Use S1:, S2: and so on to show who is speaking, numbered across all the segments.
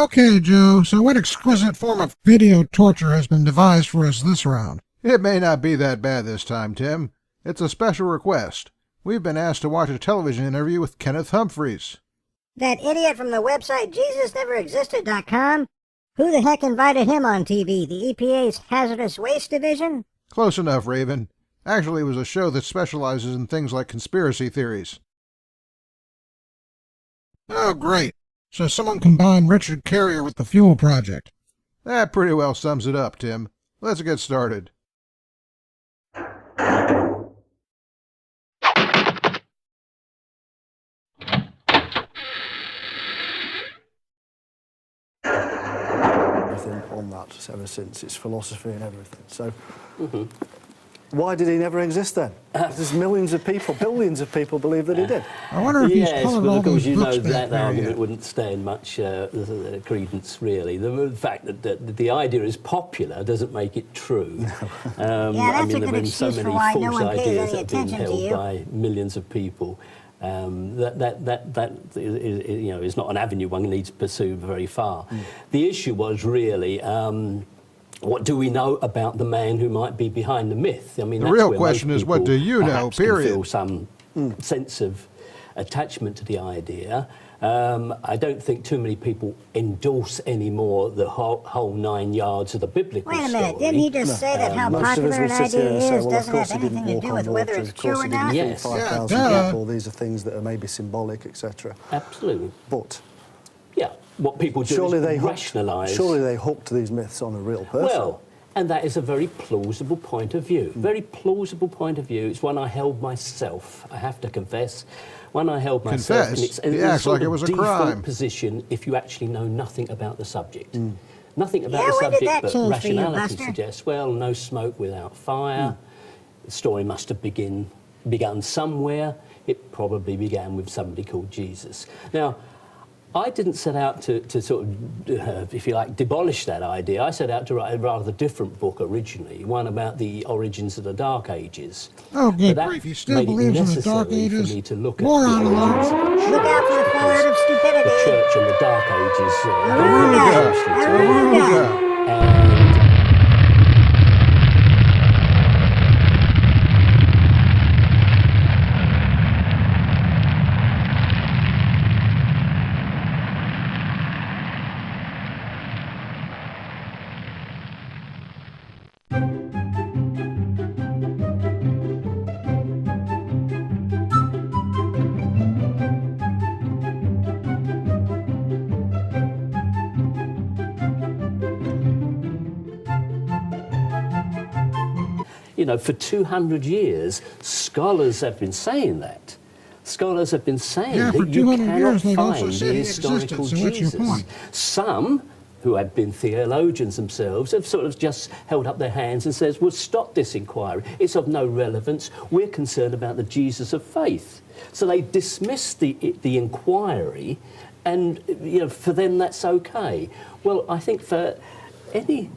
S1: Okay, Joe, so what exquisite form of video torture has been devised for us this round?
S2: It may not be that bad this time, Tim. It's a special request. We've been asked to watch a television interview with Kenneth Humphreys.
S3: That idiot from the website JesusNeverExisted.com? Who the heck invited him on TV? The EPA's Hazardous Waste Division?
S2: Close enough, Raven. Actually, it was a show that specializes in things like conspiracy theories.
S1: Oh, great. So someone combined Richard Carrier with the Fuel Project.
S2: That pretty well sums it up, Tim. Let's get started.
S4: On that ever since, its philosophy and everything. So, why did he never exist then? There's millions of people, billions of people believe that he did.
S1: I wonder if he's
S5: Yes,
S1: colored
S5: but
S1: all
S5: of course
S1: those
S5: you know
S1: books back
S5: that
S1: there
S5: argument
S1: yet.
S5: wouldn't stand much credence, really. The fact that the idea is popular doesn't make it true.
S3: Yeah, that's
S5: I
S3: a
S5: mean,
S3: good
S5: there have been so
S3: excuse for
S5: many
S3: why no
S5: false
S3: one pays
S5: ideas
S3: any
S5: that have been
S3: attention to
S5: held
S3: you.
S5: by millions of people. That is not an avenue one needs to pursue very far. The issue was really, what do we know about the man who might be behind the myth? I mean,
S2: The
S5: that's
S2: real
S5: where
S2: question
S5: most
S2: is, what
S5: people
S2: do you know,
S5: perhaps can
S2: period.
S5: feel some sense of attachment to the idea. I don't think too many people endorse anymore the whole 9 yards of the biblical
S3: Wait a
S5: story.
S3: minute, didn't he just say that how
S4: Most of us
S3: popular
S4: would
S3: an
S4: sit here
S3: idea
S4: and say,
S3: is
S4: well, of
S3: doesn't have
S4: course he didn't
S3: anything to
S4: walk
S3: do
S4: on
S3: with whether
S4: water,
S3: it's
S4: of course
S3: true or
S4: he didn't
S3: not?
S4: feed
S5: Yes.
S4: 5,000
S1: Yeah,
S4: people. These are things that are maybe symbolic, etc.
S5: Absolutely.
S4: But
S5: Yeah. What people do
S4: surely they
S5: is rationalise.
S4: Surely they hooked these myths on a real person.
S5: Well, and that is a very plausible point of view. Very plausible point of view. It's one I held myself, I have to confess. One I held myself.
S2: Confess?
S5: And
S2: He
S5: it's
S2: acts
S5: sort
S2: like it
S5: of
S2: was a
S5: default
S2: crime.
S5: position if you actually know nothing about the subject. Nothing about
S3: Yeah,
S5: the
S3: when did
S5: subject,
S3: that
S5: but
S3: change for you,
S5: rationality
S3: Buster?
S5: suggests, well, no smoke without fire. The story must have begun somewhere. It probably began with somebody called Jesus. Now, I didn't set out to sort of, if you like, demolish that idea. I set out to write a rather different book originally, one about the origins of the Dark Ages.
S1: Oh, good
S5: But that
S1: grief, he still
S5: made it
S1: believes in the Dark
S5: necessary
S1: Ages?
S5: for me to look
S1: More
S5: at
S1: on
S5: the origins of the church.
S3: Look out for the fallout of stupidity.
S5: The church and the Dark Ages go
S3: Aruga!
S5: very closely together.
S3: Aruga!
S5: And you know, for 200 years, scholars have been saying that. Scholars have been saying
S1: Yeah, for
S5: that you
S1: 200
S5: cannot
S1: years they've also
S5: find
S1: said
S5: the
S1: he existed,
S5: historical
S1: so what's your
S5: Jesus.
S1: point?
S5: Some, who have been theologians themselves, have sort of just held up their hands and says, well, stop this inquiry. It's of no relevance. We're concerned about the Jesus of faith. So they dismiss the inquiry, and, you know, for them that's okay. Well, I think for any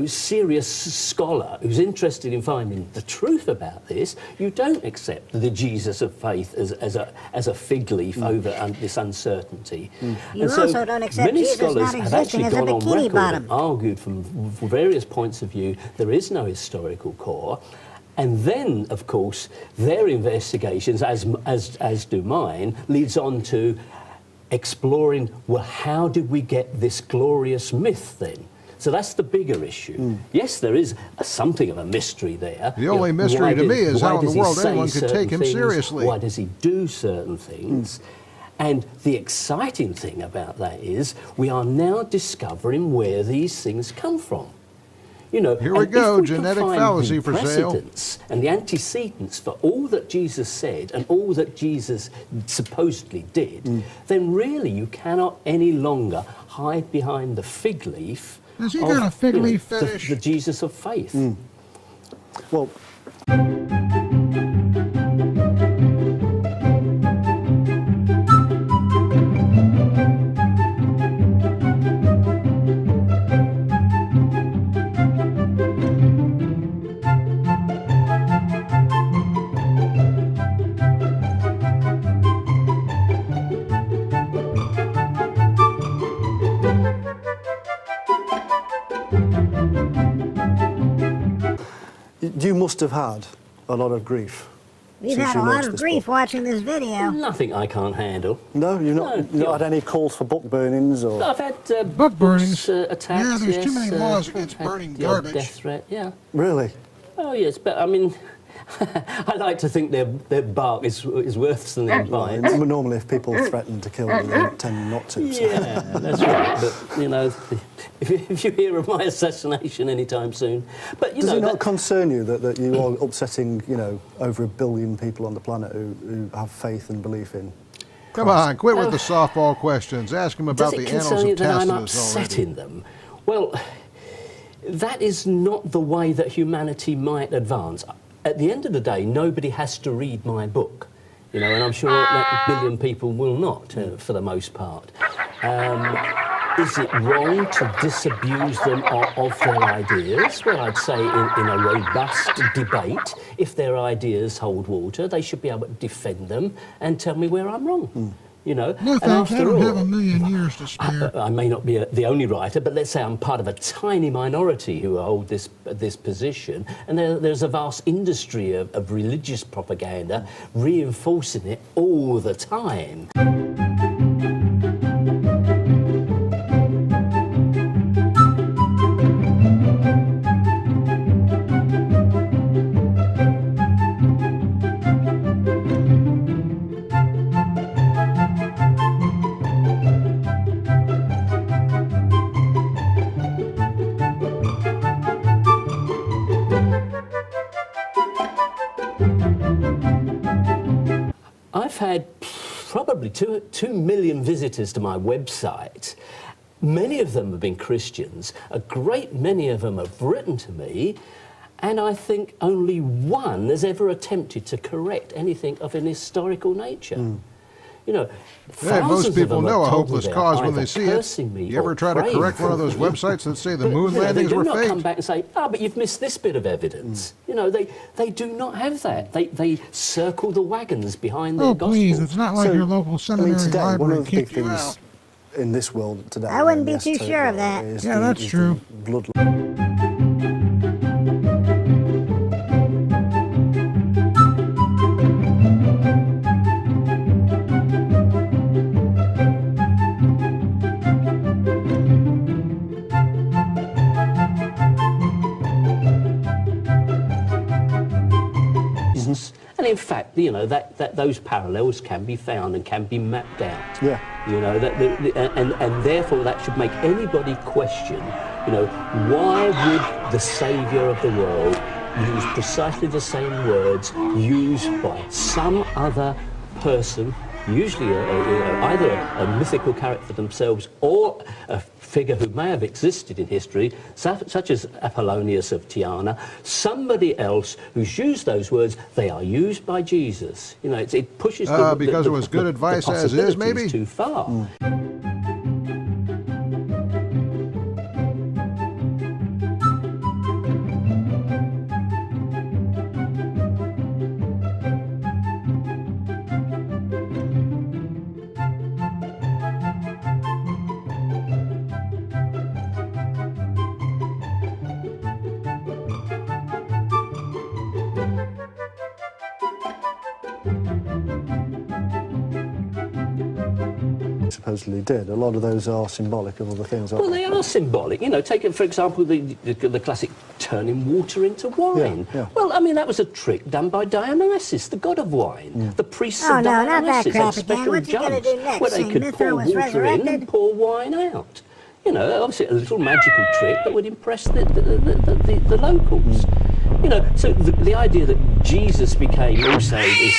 S5: serious scholar who's interested in finding the truth about this, you don't accept the Jesus of faith as a fig leaf over this uncertainty.
S3: You
S5: And so
S3: also don't accept
S5: many
S3: Jesus
S5: scholars
S3: not
S5: have
S3: existing
S5: actually
S3: as a
S5: gone on
S3: bikini
S5: record
S3: bottom.
S5: and argued from various points of view there is no historical core. And then, of course, their investigations, as do mine, leads on to exploring, well, how did we get this glorious myth then? So that's the bigger issue. Yes, there is something of a mystery there.
S2: The only mystery to me is how in the world anyone could take him
S5: things?
S2: seriously.
S5: Why does he do certain things? And the exciting thing about that is we are now discovering where these things come from. You know,
S2: Here we
S5: and
S2: go,
S5: if we can
S2: genetic
S5: find
S2: fallacy
S5: the
S2: for sale.
S5: precedents and the antecedents for all that Jesus said and all that Jesus supposedly did, then really you cannot any longer hide behind the fig leaf.
S1: Has he got a fig leaf fetish?
S5: The Jesus of faith.
S4: Well, You must have had a lot of grief.
S3: We've
S4: since
S3: had
S4: you
S3: a lot
S4: launched
S3: of
S4: this
S3: grief
S4: book.
S3: watching this video.
S5: Nothing I can't handle.
S4: No, you've not had any calls for book burnings or...
S5: I've had
S1: Book burnings.
S5: attacks.
S1: Yeah, there's too many laws
S5: I've
S1: against
S5: had
S1: burning
S5: the odd
S1: garbage.
S5: death threat, yeah.
S4: Really?
S5: Oh yes, but I mean, I like to think their bark is worse than their bite.
S4: Normally, if people threaten to kill you, they tend not to. So.
S5: Yeah, that's right. But you know, if you hear of my assassination anytime soon, but you
S4: Does
S5: know,
S4: it not concern you that you are upsetting, you know, over 1 billion people on the planet who have faith and belief in?
S2: Come on, quit with the softball questions. Ask him about
S5: does
S2: the
S5: it
S2: annals
S5: concern you
S2: of
S5: that I'm
S2: Tacitus already.
S5: upsetting them? Well, that is not the way that humanity might advance. At the end of the day, nobody has to read my book, you know, and I'm sure that 1 billion people will not, for the most part. Is it wrong to disabuse them of their ideas? Well, I'd say in a robust debate, if their ideas hold water, they should be able to defend them and tell me where I'm wrong. You know,
S1: No
S5: and
S1: thanks, I
S5: after
S1: don't
S5: all,
S1: have 1,000,000 years to spare.
S5: I may not be the only writer, but let's say I'm part of a tiny minority who hold this position, and there's a vast industry of religious propaganda reinforcing it all the time. I've had probably 2 million visitors to my website. Many of them have been Christians. A great many of them have written to me, and I think only one has ever attempted to correct anything of an historical nature. You know,
S2: Yeah, most people know a hopeless cause when they see it.
S5: cursing me
S2: You ever
S5: or
S2: try to
S5: praying
S2: correct one of
S5: for
S2: those
S5: me.
S2: websites that say the
S5: But,
S2: moon
S5: you know,
S2: landings
S5: they
S2: were
S5: do not come
S2: faked?
S5: back and say, but you've missed this bit of evidence. You know, they do not have that. They circle the wagons behind their
S1: Oh,
S5: gospel.
S1: please, it's not like your local seminary
S4: today, one
S1: library
S4: of the big
S1: kicked you
S4: things
S1: out.
S4: in this world today...
S3: I wouldn't
S4: in
S3: be
S4: the
S3: too
S4: esoteric
S3: sure of
S4: world,
S3: that.
S4: is
S1: Yeah, that's
S4: is
S1: true.
S4: the bloodline.
S5: And in fact, you know, that those parallels can be found and can be mapped out.
S4: Yeah.
S5: You know, and therefore that should make anybody question, you know, why would the saviour of the world use precisely the same words used by some other person, usually either a mythical character themselves or a figure who may have existed in history, such as Apollonius of Tyana, somebody else who's used those words, they are used by Jesus. You know, it pushes
S2: because it was good advice as is, maybe?
S5: too far.
S4: Supposedly did. A lot of those are symbolic of other things, aren't
S5: Well, they are symbolic. You know, take, for example, the classic turning water into wine.
S4: Yeah, yeah.
S5: Well, I mean, that was a trick done by Dionysus, the god of wine. The priests
S3: Oh,
S5: of
S3: no, not that
S5: Dionysus
S3: crap
S5: had
S3: again.
S5: special
S3: What's he gonna
S5: jugs
S3: do next?
S5: where they
S3: Say
S5: could
S3: Mithra
S5: pour
S3: was
S5: water in
S3: resurrected?
S5: and pour wine out. You know, obviously a little magical trick that would impress the locals. You know, so the idea that Jesus became also this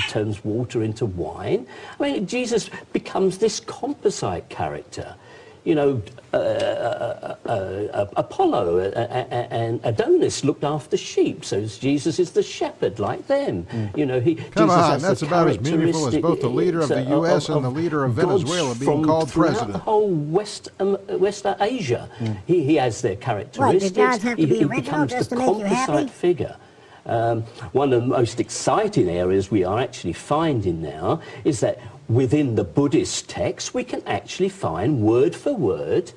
S5: turns water into wine. I mean, Jesus becomes this composite character. You know, Apollo and Adonis looked after sheep, so Jesus is the shepherd like them. You know,
S2: Come
S5: Jesus
S2: on,
S5: has
S2: that's
S5: the
S2: about as meaningful as both the leader of the U.S. and the leader of
S5: gods
S2: Venezuela being
S5: from
S2: called
S5: throughout
S2: president.
S5: the whole West Asia. He has their characteristics.
S3: gods have to be
S5: He
S3: original
S5: becomes
S3: just
S5: the
S3: to make you happy?
S5: composite figure. One of the most exciting areas we are actually finding now is that within the Buddhist texts we can actually find word for word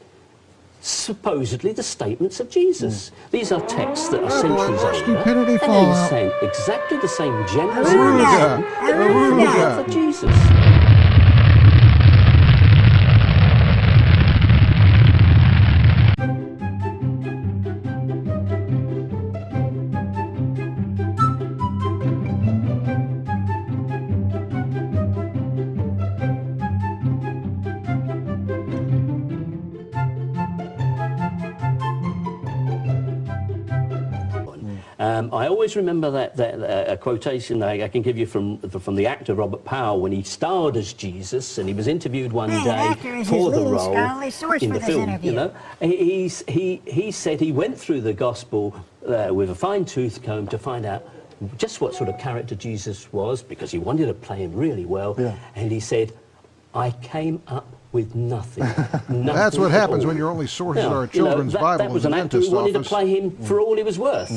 S5: supposedly the statements of Jesus. These are texts that are
S1: Oh, boy,
S5: centuries
S1: more
S5: older,
S1: stupidity
S5: and they
S1: fallout.
S5: say exactly the same general
S3: Aruga!
S2: Aruga!
S5: for Jesus. I always remember that quotation I can give you from the actor Robert Powell when he starred as Jesus, and he was interviewed one
S3: Hey, an
S5: day
S3: actor is his
S5: for the
S3: leading
S5: role
S3: scholarly source
S5: in
S3: for
S5: the
S3: this
S5: film.
S3: interview.
S5: You know, he said he went through the gospel with a fine-tooth comb to find out just what sort of character Jesus was, because he wanted to play him really well.
S4: Yeah.
S5: And he said, "I came up with nothing." Nothing
S2: That's what
S5: at
S2: happens
S5: all.
S2: when your only sources
S5: Now,
S2: are a children's Bible
S5: that
S2: in
S5: was
S2: the
S5: an actor
S2: dentist's
S5: who wanted
S2: office.
S5: to play him for all he was worth.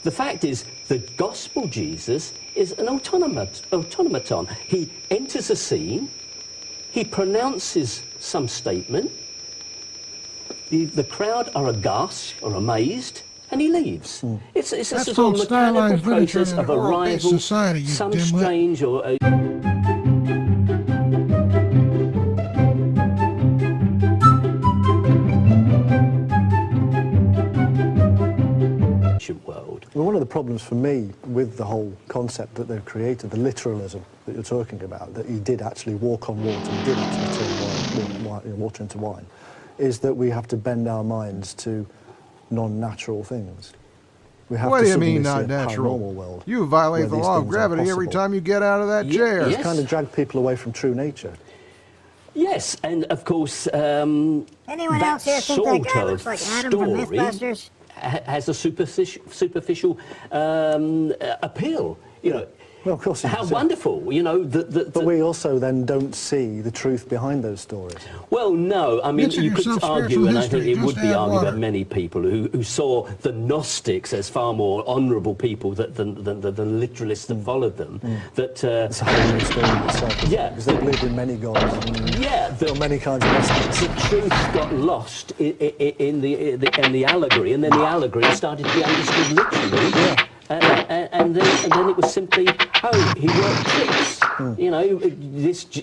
S5: The fact is, the gospel Jesus is an automaton. He enters a scene, he pronounces some statement, the crowd are aghast or amazed, and he leaves. It's a
S1: That's
S5: sort of
S1: called
S5: mechanical
S1: stylized literature
S5: process
S1: in
S5: of
S1: an oral-based
S5: arrival,
S1: society, you
S5: some
S1: dimwit.
S5: strange or... world.
S4: Well, one of the problems for me with the whole concept that they've created, the literalism that you're talking about, that he did actually walk on water, he did actually turn water into wine, is that we have to bend our minds to non-natural things. We have
S2: What
S4: to
S2: do you mean,
S4: suddenly
S2: not
S4: see a paranormal
S2: natural?
S4: world
S2: You violate
S4: where
S2: the
S4: these
S2: law of
S4: things are
S2: gravity every
S4: possible.
S2: time you get out of that chair.
S5: Yes.
S4: It's kind of dragged people away from true nature.
S5: Yes, and of course,
S3: Anyone
S5: that
S3: else here think that guy
S5: sort
S3: looks
S5: of
S3: like Adam from
S5: story
S3: Mythbusters?
S5: has a superficial appeal. You know,
S4: Well, of course it
S5: how
S4: does, yeah.
S5: wonderful. You know,
S4: But we also then don't see the truth behind those stories.
S5: well, no, I mean,
S1: Mention
S5: you could
S1: yourself
S5: argue,
S1: spiritual
S5: and I
S1: history,
S5: think it would
S1: just
S5: be
S1: add
S5: argued by
S1: water.
S5: many people who saw the Gnostics as far more honourable people than the literalists that followed them. That
S4: It's a whole new story in itself, isn't it?
S5: Yeah.
S4: Because they believed in many gods and
S5: yeah,
S4: there were many kinds of mystics.
S5: the truth got lost in the allegory, and then the allegory started to be understood literally. And then it was simply, oh, he worked tricks. You know,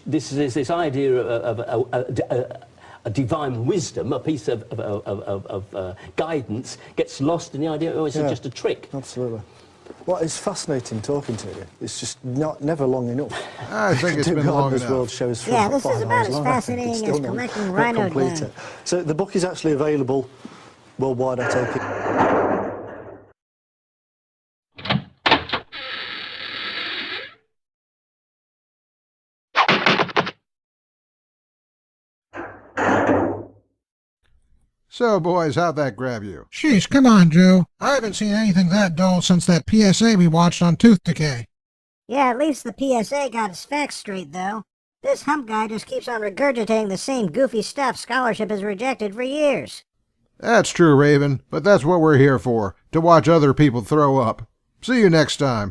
S5: this idea of a divine wisdom, a piece of guidance, gets lost in the idea, oh, it's
S4: Yeah.
S5: just a trick.
S4: Absolutely. Well, it's fascinating talking to you. It's just never long enough.
S2: I think it's
S4: To
S2: been
S4: God,
S2: long
S4: this
S2: enough.
S4: world shows for
S3: Yeah, this is
S4: 5
S3: about
S4: hours
S3: as
S4: long.
S3: fascinating
S4: It's
S3: as
S4: still
S3: collecting
S4: not
S3: rhino
S4: complete
S3: dung.
S4: it. So the book is actually available worldwide, I take it.
S2: So, boys, how'd that grab you?
S1: Sheesh, come on, Joe. I haven't seen anything that dull since that PSA we watched on tooth decay.
S3: Yeah, at least the PSA got its facts straight, though. This Hump guy just keeps on regurgitating the same goofy stuff scholarship has rejected for years.
S2: That's true, Raven, but that's what we're here for, to watch other people throw up. See you next time.